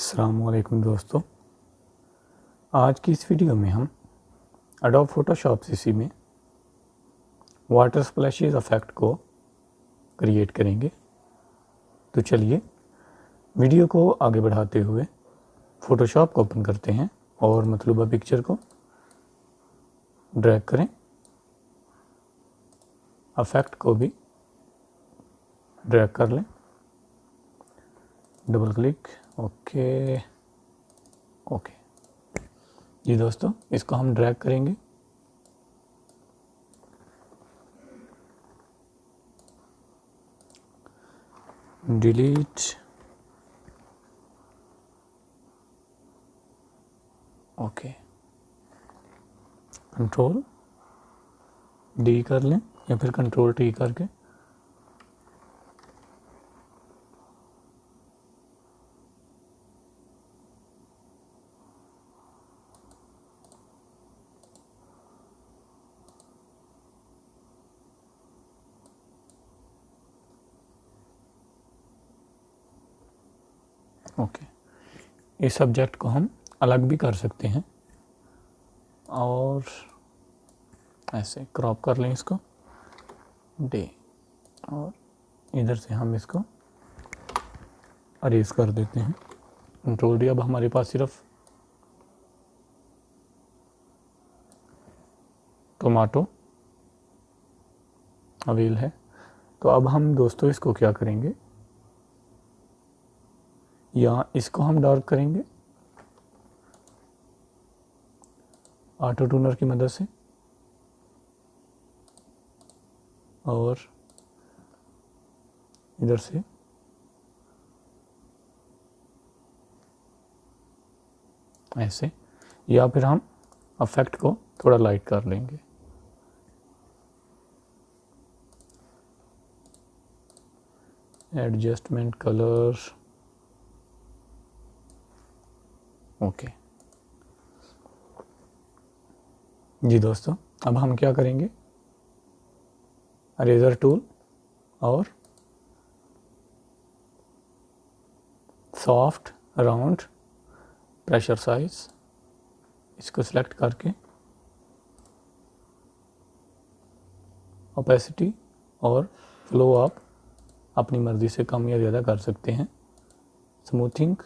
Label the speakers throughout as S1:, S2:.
S1: अस्सलाम वालेकुम दोस्तों, आज की इस वीडियो में हम एडोब फोटोशॉप सीसी में वाटर स्प्लैशेस इफेक्ट को क्रिएट करेंगे। तो चलिए वीडियो को आगे बढ़ाते हुए फोटोशॉप को ओपन करते हैं और मतलूबा पिक्चर को ड्रैग करें, इफेक्ट को भी ड्रैग कर लें, डबल क्लिक, ओके ओके जी दोस्तों, इसको हम ड्रैग करेंगे। डिलीट, ओके, कंट्रोल डी कर लें या फिर कंट्रोल टी करके ओके। इस सब्जेक्ट को हम अलग भी कर सकते हैं और ऐसे क्रॉप कर लें इसको डे, और इधर से हम इसको अरेज कर देते हैं, कंट्रोल डी। अब हमारे पास सिर्फ टोमेटो अवेल है। तो अब हम दोस्तों इसको क्या करेंगे, या इसको हम डार्क करेंगे ऑटो टूनर की मदद से, और इधर से ऐसे, या फिर हम इफेक्ट को थोड़ा लाइट कर लेंगे। एडजस्टमेंट कलर, ओके जी दोस्तों। अब हम क्या करेंगे, इरेजर टूल और सॉफ्ट राउंड प्रेशर साइज, इसको सिलेक्ट करके ओपेसिटी और फ्लो आप अपनी मर्ज़ी से कम या ज़्यादा कर सकते हैं। Smoothing,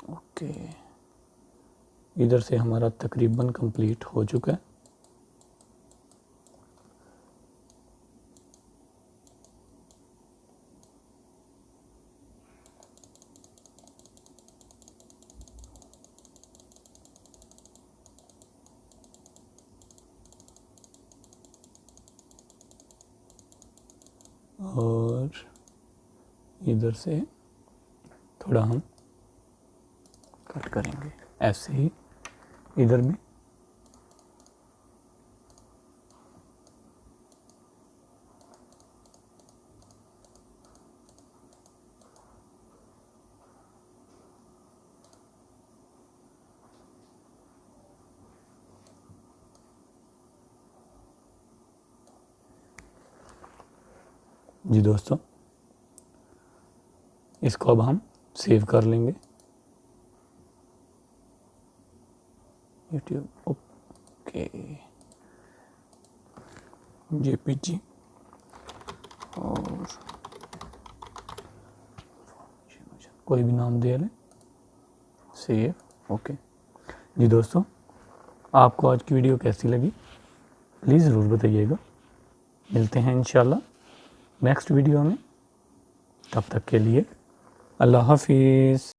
S1: okay. इधर से हमारा तकरीबन कंप्लीट हो चुका है। और इधर से थोड़ा हम कट करेंगे, ऐसे ही इधर में। जी दोस्तों, इसको अब हम सेव कर लेंगे यूट्यूब, ओके, जेपीजी, और कोई भी नाम दे लें, सेव, ओके जी दोस्तों। आपको आज की वीडियो कैसी लगी प्लीज़ ज़रूर बताइएगा। मिलते हैं इंशाल्लाह नेक्स्ट वीडियो में, तब तक के लिए अल्लाह हाफिज़।